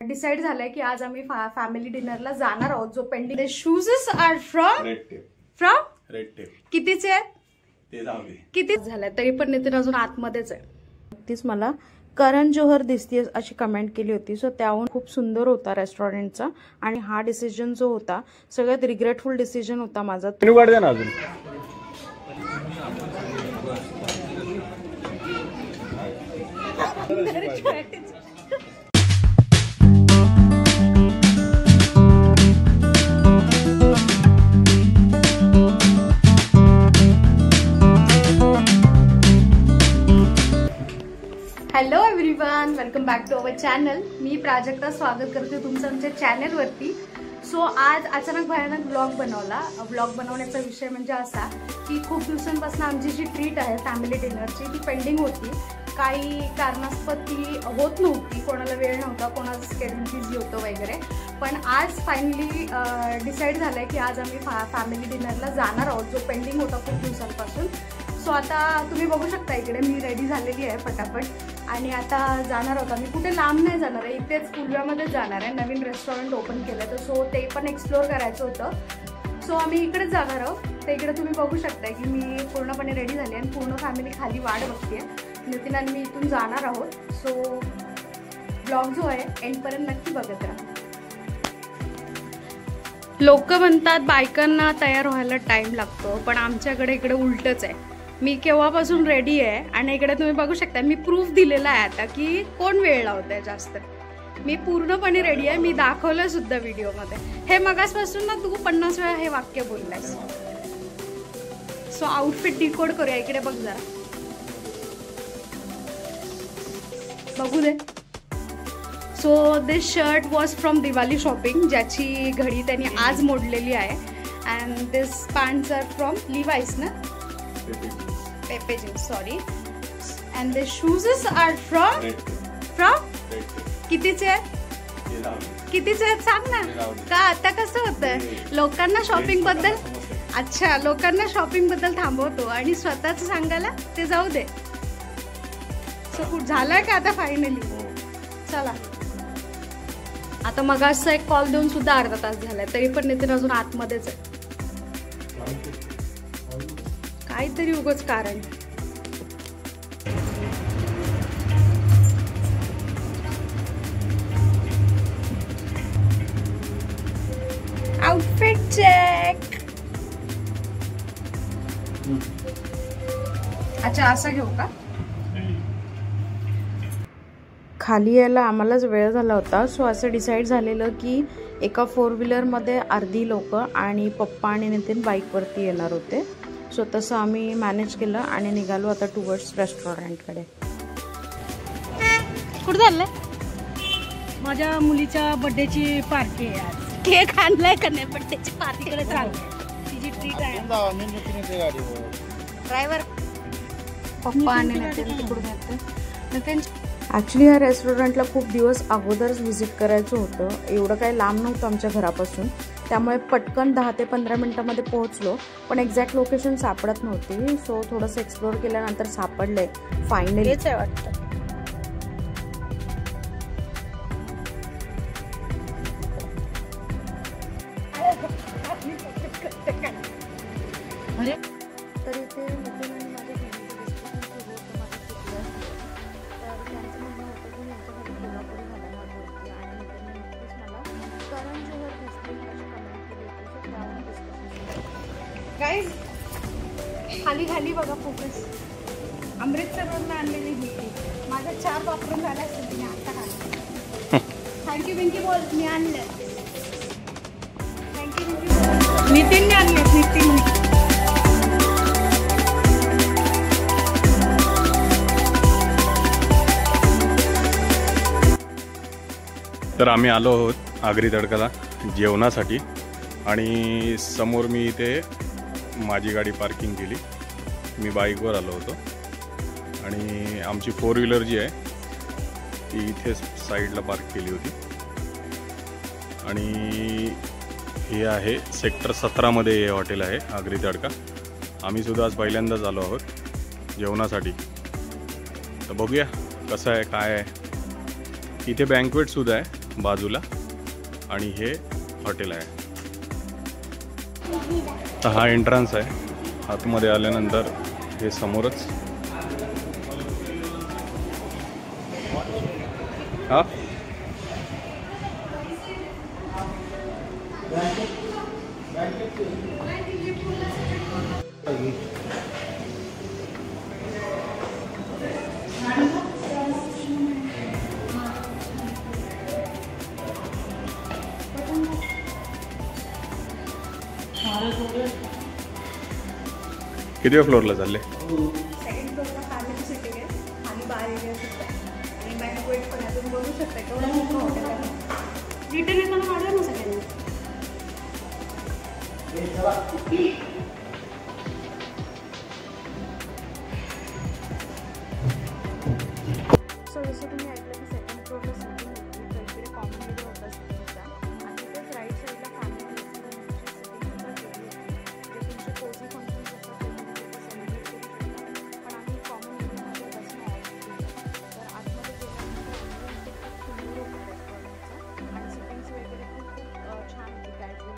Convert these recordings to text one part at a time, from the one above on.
Decide झालंय की आज आम्ही फॅमिली डिनरला जाणार आहोत. जो pending shoes are from red tape कितीचे आहेत ते जाऊदे. किती झालंय तरी पण नितीन अजून आतमध्येच आहे. तीच मला करण जोहर दिसते अशी कमेंट केली होती. सो त्याहून खूप सुंदर होता रेस्टॉरंटचा आणि हा डिसिजन जो होता सगळ्यात रिग्रेटफुल डिसिजन होता माझा. अजून hello everyone, welcome back to our channel. मी प्राजक्ता स्वागत करते तुमचं आमच्या चॅनलवरती. सो आज अचानक भयानक व्लॉग बनवला. व्लॉग बनवण्याचा विषय म्हणजे असा की खूप दिवसांपासून आमची जी ट्रीट आहे फॅमिली डिनरची ती पेंडिंग होती. काही कारणास्तव ती होत नव्हती, कोणाला वेळ नव्हता, कोणाचं स्केड्यूल बिझी होतं वगैरे. पण आज फायनली डिसाईड झालं आहे की आज आम्ही फॅमिली डिनरला जाणार आहोत, जो पेंडिंग होता खूप दिवसांपासून. सो आता तुम्ही बघू शकता इकडे मी रेडी झालेली आहे फटाफट आणि आता जाणार आहोत. आम्ही कुठे लांब नाही जाणार आहे, इथेच कुलव्यामध्येच जाणार आहे. नवीन रेस्टॉरंट ओपन केलं तर सो ते पण एक्सप्लोअर करायचं होतं. सो आम्ही इकडेच जाणार आहोत. तर इकडे तुम्ही बघू शकता की मी पूर्णपणे रेडी झाली आणि पूर्ण फॅमिली खाली वाट बघते. नितीन आणि मी इथून जाणार आहोत. सो ब्लॉग जो आहे एंडपर्यंत नक्की बघत राहा. लोक म्हणतात बायकांना तयार व्हायला टाइम लागतो, पण आमच्याकडे इकडे उलटच आहे. मी केव्हापासून रेडी आहे आणि इकडे तुम्ही बघू शकता मी प्रूफ दिलेला आहे आता की कोण वेळ लावतंय जास्त. मी पूर्णपणे रेडी आहे. मी दाखवलं सुद्धा व्हिडिओमध्ये. हे मगासपासून ना तू 50 वेळा हे वाक्य बोललायस. सो आउटफिट डिकोड करूया. इकडे बघ जरा, बघू दे. So this shirt was from Diwali shopping, ज्याची घडी त्यांनी आज मोडलेली आहे. And this pants are from Levi's ना, Pepe jeans, sorry. And the shoes are from कितीचे आहेत? कितीचे आहेत सांग ना. का आता कसं होतंय लोकांना शॉपिंग बद्दल, अच्छा लोकांना शॉपिंग बद्दल थांबवतो आणि स्वतःच सांगायला ते जाऊ दे. सो झालंय का आता फायनली. चला आता मगाचा एक कॉल देऊन सुद्धा अर्धा तास झालाय तरी पण नितीन अजून आतमध्येच आहे. काहीतरी उगाच कारण. Outfit check. अच्छा असं घेऊ का. खाली यायला आम्हालाच वेळ झाला होता. सो असं डिसाईड झालेलं की एका 4 व्हीलरमध्ये अर्धी लोक आणि पप्पा आणि नितीन बाईकवरती येणार होते. सो तसं आम्ही मॅनेज केलं आणि निघालो आता टुवर्ड्स रेस्टॉरंटकडे. कुठं चाललंय? माझ्या मुलीच्या बर्थडेची पार्टी आहे आज. केक आणलाय का नाही बर्थडेची पार्टीकडे चाललंय. तिची ट्रीट आहे. ड्रायव्हर पप्पा आणि नितीन तिकडून येते. नितीन ॲक्च्युली ह्या रेस्टॉरंटला खूप दिवस अगोदरच व्हिजिट करायचं होतं. एवढं काही लांब नव्हतं आमच्या घरापासून, त्यामुळे पटकन 10 ते 15 मिनटामध्ये पोहोचलो. पण एक्झॅक्ट लोकेशन सापडत नव्हती. सो थोडंसं एक्सप्लोअर केल्यानंतर सापडलंय फायनली. हेच आहे वाटतं. तर इथे नितीन आणि माझ्या बहिणीचं डिस्कशन सुरू होतं माझं चुकलं. तर त्यांचं म्हणणं होतं की यांच्यासाठी कोल्हापुरी घालायला होती आणि नितीनने नक्कीच मला करण जोहर दिसते अशी कमेंट केली होती. सो त्यावर डिस्कशन. गाईज खाली खाली बघा फोकस. अमृतसरवरून आणलेली होती. माझ्या 4 वापरून झाल्या असतील तिने आता खाली. थँक्यू बिंकी बोल. मी आणलं. थँक्यू बिंकी बोल. नितीनने आणले. नितीन तर आम्ही आलो आहोत आगरी तडकाला जेवणासाठी आणि समोर मी इथे माझी गाडी पार्किंग केली. मी बाईकवर आलो होतो आणि आमची 4 व्हीलर जी आहे ती इथे साईडला पार्क केली होती. आणि हे आहे सेक्टर 17मध्ये हे हॉटेल आहे आगरी तडका. आम्ही सुद्धा आज पहिल्यांदाच आलो आहोत जेवणासाठी. तर बघूया कसं आहे काय आहे. इथे बँक्वेट सुद्धा आहे बाजूला आणि हे हॉटेल आहे. तर हा एंट्रन्स आहे. आतमध्ये आल्यानंतर हे समोरच हा किती फ्लोअरला चालले? सेकंड फ्लोअरला फॅमिली सिटिंग आहे आणि बार एरिया सुद्धा आणि बँकवेट पण आहे. तुम्ही बघू शकता केवढं मोठं हॉटेल आहे. रिटर्न येताना वाढलं ना सगळ्यांनी. सो जसं तुम्ही ऐकलं की सेकंड फ्लोअरला सिटिंग होती तर इकडे कॉमन एरिया होता सिटिंगचा आणि तिथेच राईट साईडला फॅमिली सिटिंग सुद्धा केली होती. जे तुमचे कोझी फंक्शन्स असतात सेलिब्रेट करू शकता. पण आम्ही कॉमन एरियामध्ये बसणं ऑर्डर केलं. तर आतमध्ये गेल्यानंतर खूप सुंदर होतं रेस्टॉरंटचं आणि सिटिंग्स वगैरे खूप छान होती कॅज्युअल.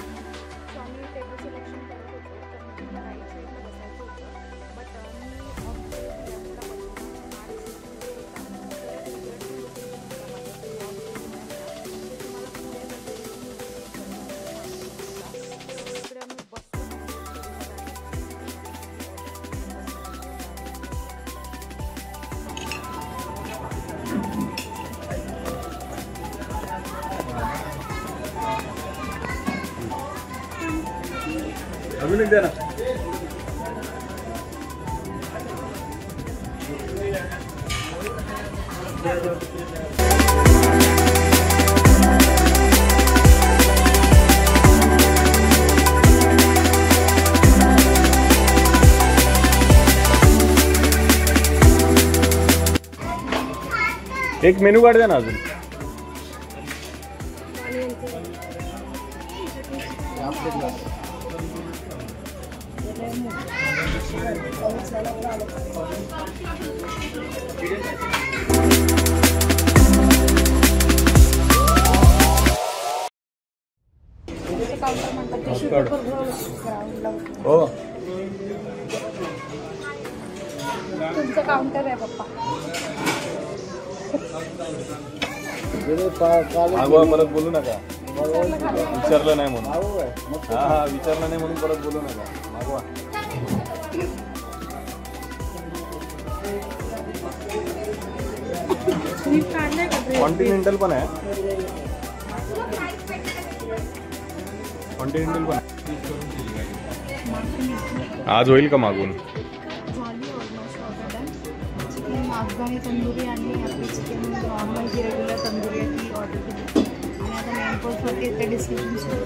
सो आम्ही टेबल सिलेक्शन करत होतो तर मी मला राईट साईडला बसायचं होतं. बट मी ऑप्शन लेफ्टला बसलो आणि सिटिंग होता तर रिग्रेट तुम्हाला पुढे इकडे आम्ही बसतो. अजून एक द्या ना. एक मेनू कार्ड द्या ना अजून. काउंटर म्हणतात टिश्यू पेपर ग्राउंडला. हो तुमचं काउंटर आहे पप्पा. मागवा परत बोलू नका. विचारलं नाही म्हणून. हा हा विचारलं नाही म्हणून परत बोलू नका. मागवा. कॉन्टिनेंटल पण आहे. कॉन्टिनेंटल पण आहे. आज होईल का मागून? झाली ऑलमोस्ट ऑर्डर. चिकन अफगाणी तंदुरी आणि आपली चिकन नॉर्मल जी रेग्युलर तंदुरी आहे ती ऑर्डर केली आणि आता मेन कोर्सवरती येते डिस्कशन सुरू.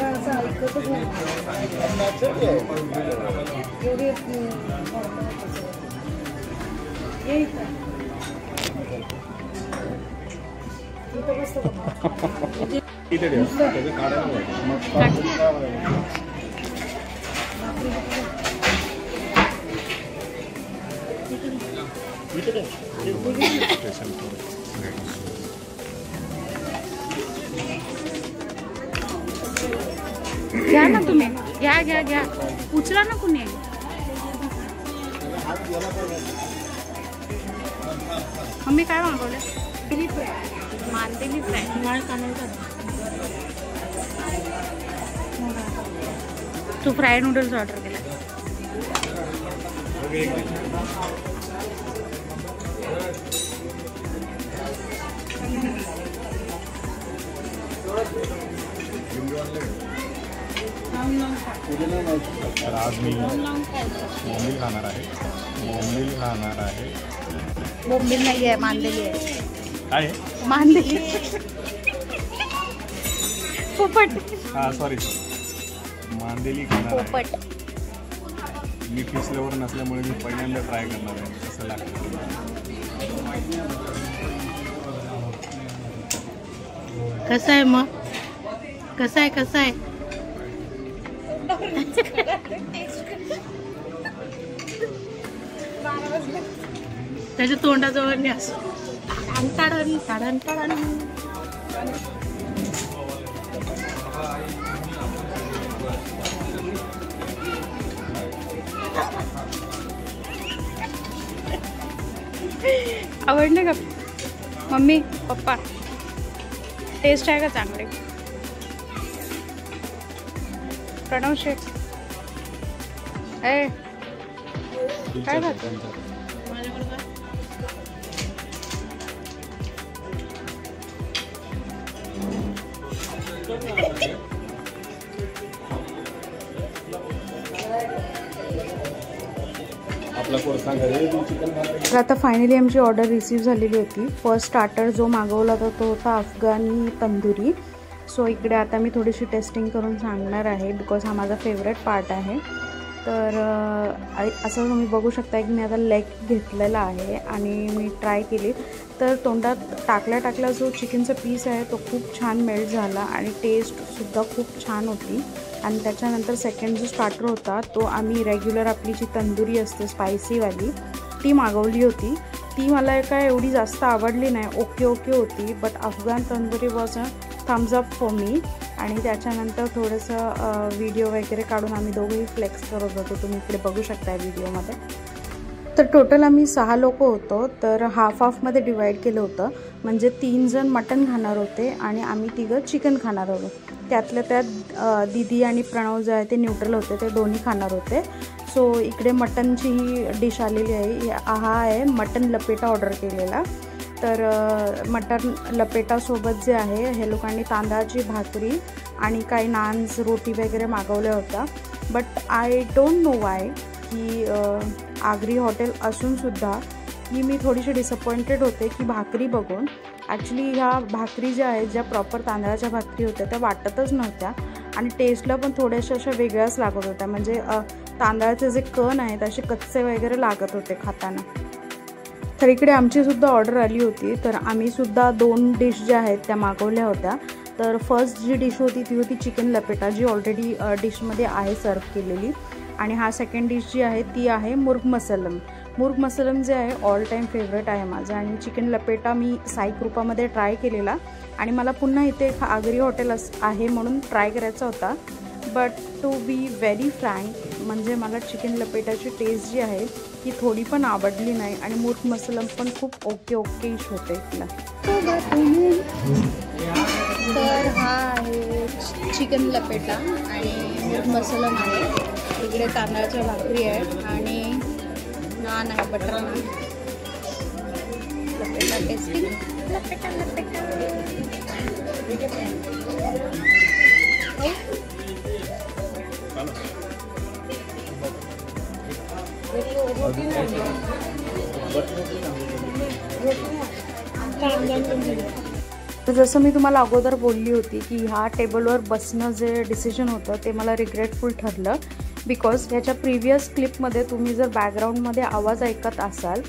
असं ऐकतच नाही. इथं बसतो इथे ठेव. त्याचं काढायला घ्या ना तुम्ही. घ्या घ्या घ्या. उचला ना कुणी. मम्मी काय मागवलं? मांदेली फ्राय. माळ कानायचा. तू फ्राय नूडल्स ऑर्डर केला. तर आज मी बोंबील खाणार आहे. बोंबील नाही आहे, मांदेली आहे. काय मांदेली पोपट. हा सॉरी मांदेली खाणार आहे. पोपट. मी फिश लवर नसल्यामुळे मी पहिल्यांदा ट्राय करणार आहे कसं लागतं. कसं आहे मग? कसं आहे? त्याच्या तोंडाजवळ नाही असं टाडण टाडण टाडण. आवडले का मम्मी पप्पा? टेस्ट आहे का चांगले? प्रणव शेठ ए काय खातो? तर आता फायनली आमची ऑर्डर रिसीव झालेली होती. फर्स्ट स्टार्टर जो मागवला होता तो होता अफगाणी तंदुरी. सो इकडे आता मी थोडीशी टेस्टिंग करून सांगणार आहे बिकॉज हा माझा फेवरेट पार्ट आहे. तर असं तुम्ही बघू शकता की मी आता लेग घेतलेला आहे आणि मी ट्राय केली. तर तोंडात टाकल्या जो चिकनचा पीस आहे तो खूप छान मेल्ट झाला आणि टेस्टसुद्धा खूप छान होती. आणि त्याच्यानंतर सेकंड जो स्टार्टर होता तो आम्ही रेग्युलर आपली जी तंदुरी असते स्पायसीवाली ती मागवली होती. ती मला काय एवढी जास्त आवडली नाही, ओके होती. But Afghan tandoori was a thumbs up for me. आणि त्याच्यानंतर थोडंसं व्हिडिओ वगैरे काढून आम्ही दोघंही फ्लेक्स करत होतो. तुम्ही इकडे बघू शकता व्हिडिओमध्ये. तर टोटल आम्ही 6 लोक होतो. तर हाफमध्ये डिवाईड केलं होतं. म्हणजे 3 जण मटण खाणार होते आणि आम्ही 3 चिकन खाणार होतो. त्यातल्या त्यात दीदी आणि प्रणव जे आहे ते न्यूट्रल होते, ते दोन्ही खाणार होते. सो इकडे मटनची ही डिश आलेली आहे. हा आहे मटन लपेटा ऑर्डर केलेला. तर मटन लपेटासोबत जे आहे हे लोकांनी तांदळाची भाकरी आणि काही नान्स रोटी वगैरे मागवल्या होत्या. But I don't know Y की आगरी हॉटेल असूनसुद्धा की मी थोडीशी डिसअपॉइंटेड होते की भाकरी बघून. ॲक्च्युली ह्या भाकरी ज्या आहेत ज्या प्रॉपर तांदळाच्या भाकरी होत्या त्या वाटतच नव्हत्या आणि टेस्टला पण थोड्याशा अशा वेगळ्याच लागत होत्या. म्हणजे तांदळाचे जे कण आहेत असे कच्चे वगैरे लागत होते खाताना. तर इकडे आमचीसुद्धा ऑर्डर आली होती. तर आम्हीसुद्धा 2 डिश ज्या आहेत त्या मागवल्या होत्या. तर फर्स्ट जी डिश होती ती होती चिकन लपेटा जी ऑलरेडी डिशमध्ये आहे सर्व केलेली. आणि हा सेकंड डिश जी आहे ती आहे मुर्ग मसलम. मुर्ग मसलम जे आहे ऑल टाईम फेवरेट आहे माझं. आणि चिकन लपेटा मी साई कृपामध्ये ट्राय केलेला आणि मला पुन्हा इथे आगरी हॉटेल आहे म्हणून ट्राय करायचा होता. But to be very frank म्हणजे मला चिकन लपेटाची टेस्ट जी आहे ती थोडी पण आवडली नाही आणि मुर्ग मसलम पण खूप ओकेइश होते इथला. तर हा आहे चिकन लपेटा आणि मुर्ग मसलम आहे. इकडे तांदळाच्या भाकरी आहे आणि नान आहे, बटर नान. लपेटा टेस्टिंग. लपेटा तर जसं मी तुम्हाला अगोदर बोलली होती की ह्या टेबलवर बसणं जे डिसिजन होतं ते मला रिग्रेटफुल ठरलं. बिकॉज ह्याच्या प्रिव्हियस क्लिपमध्ये तुम्ही जर बॅकग्राऊंडमध्ये आवाज ऐकत असाल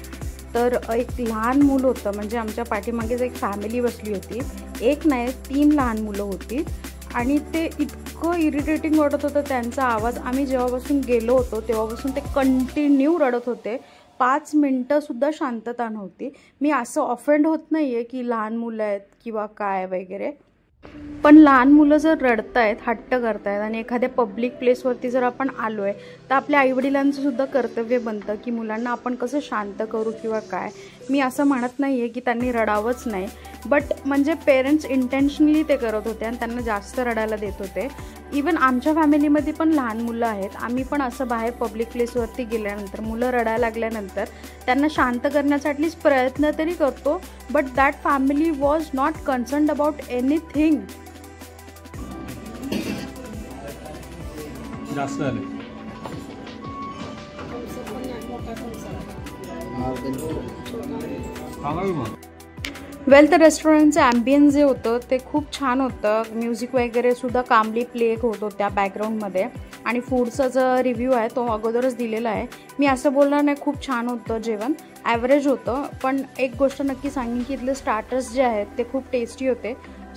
तर एक लहान मूल होतं. म्हणजे आमच्या पाठीमागेच एक फॅमिली बसली होती. एक नाही 3 लहान मुलं होती आणि ते इतकं इरिटेटिंग वाटत होतं त्यांचा आवाज. आम्ही जेव्हापासून गेलो होतो तेव्हापासून ते कंटिन्यू रडत होते. 5 मिनटंसुद्धा शांतता नव्हती. मी असं ऑफेंड होत नाही आहे की लहान मुलं आहेत किंवा काय वगैरे, पण लहान मुलं जर रडतायत, हट्ट करतायत आणि एखाद्या पब्लिक प्लेसवरती जर आपण आलो आहे तर आपल्या आईवडिलांचं सुद्धा कर्तव्य बनतं की मुलांना आपण कसं शांत करू किंवा काय. मी असं म्हणत नाही आहे की त्यांनी रडावंच नाही, बट म्हणजे पेरेंट्स इंटेन्शनली ते करत होते आणि त्यांना जास्त रडायला देत होते. इवन आमच्या फॅमिलीमध्ये पण लहान मुलं आहेत. आम्ही पण असं बाहेर पब्लिक प्लेसवरती गेल्यानंतर मुलं रडायला लागल्यानंतर त्यांना शांत करण्याचा ॲटलीस्ट प्रयत्न तरी करतो. But that family was not concerned about anything. जास्त झाले. वेल, तर रेस्टॉरंटचं ॲम्बियन्स जे होतं ते खूप छान होतं. म्युझिक वगैरे सुद्धा कामली प्ले होत होत्या बॅकग्राऊंडमध्ये. आणि फूडचा जो रिव्ह्यू आहे तो अगोदरच दिलेला आहे. मी असं बोलणार नाही खूप छान होतं जेवण, ॲव्हरेज होतं. पण एक गोष्ट नक्की सांगेन की इथले स्टार्टर्स जे आहेत ते खूप टेस्टी होते.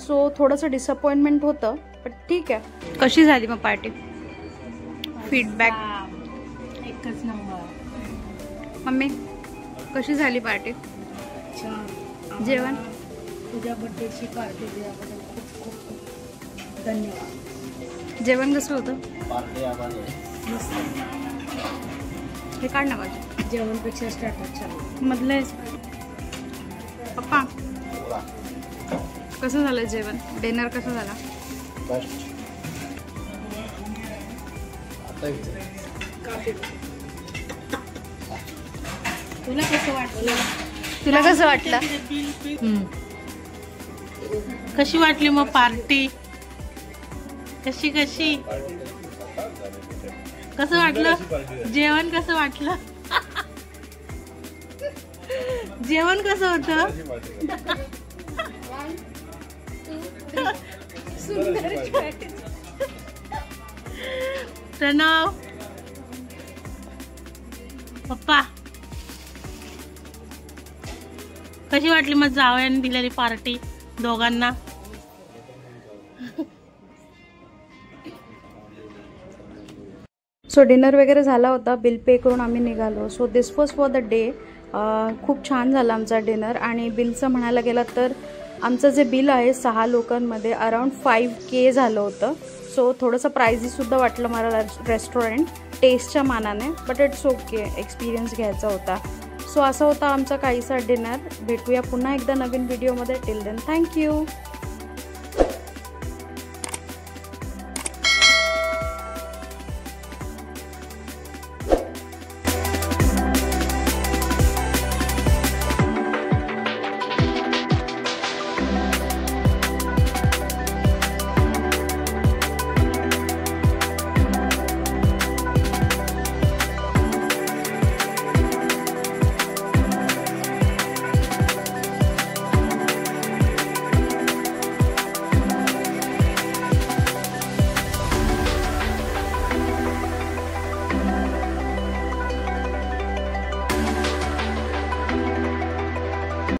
सो थोडंसं डिसअपॉइंटमेंट होतं, पण ठीक आहे. कशी झाली मग पार्टी? फीडबॅक एकच नंबर. मम्मी कशी झाली पार्टी? छान. जेवण? तुझ्या बर्थडेची पार्टी दिल्याबद्दल खूप खूप खूप धन्यवाद. जेवण कसं होतं? मस्त. हे काढ ना बाजू. जेवणपेक्षा स्टार्टर छान. मधलं पप्पा कसं झालं जेवण? डिनर कसं झाला? तुला कसं वाटलं? तुला कसं वाटलं? कशी वाटली मग पार्टी? कशी कसं वाटलं? जेवण कसं वाटलं? जेवण कसं होतं? प्रणव पप्पा कशी वाटली मग जावयाने दिलेली पार्टी दोघांना? सो डिनर वगैरे झाला होता, बिल पे करून आम्ही निघालो. So this was for the day. खूप छान झाला आमचा डिनर. आणि बिलचं म्हणायला गेलं तर आमचं जे बिल आहे 6 लोकांमध्ये अराउंड 5K झालं होतं. सो थोडंसं प्राइझीसुद्धा वाटलं मला रेस्टॉरंट टेस्टच्या मानाने, बट इट्स ओके, एक्सपिरियन्स घ्यायचा होता. सो असा होता आमचा काहीसा डिनर. भेटूया पुन्हा एकदा नवीन व्हिडिओमध्ये. Till then thank you.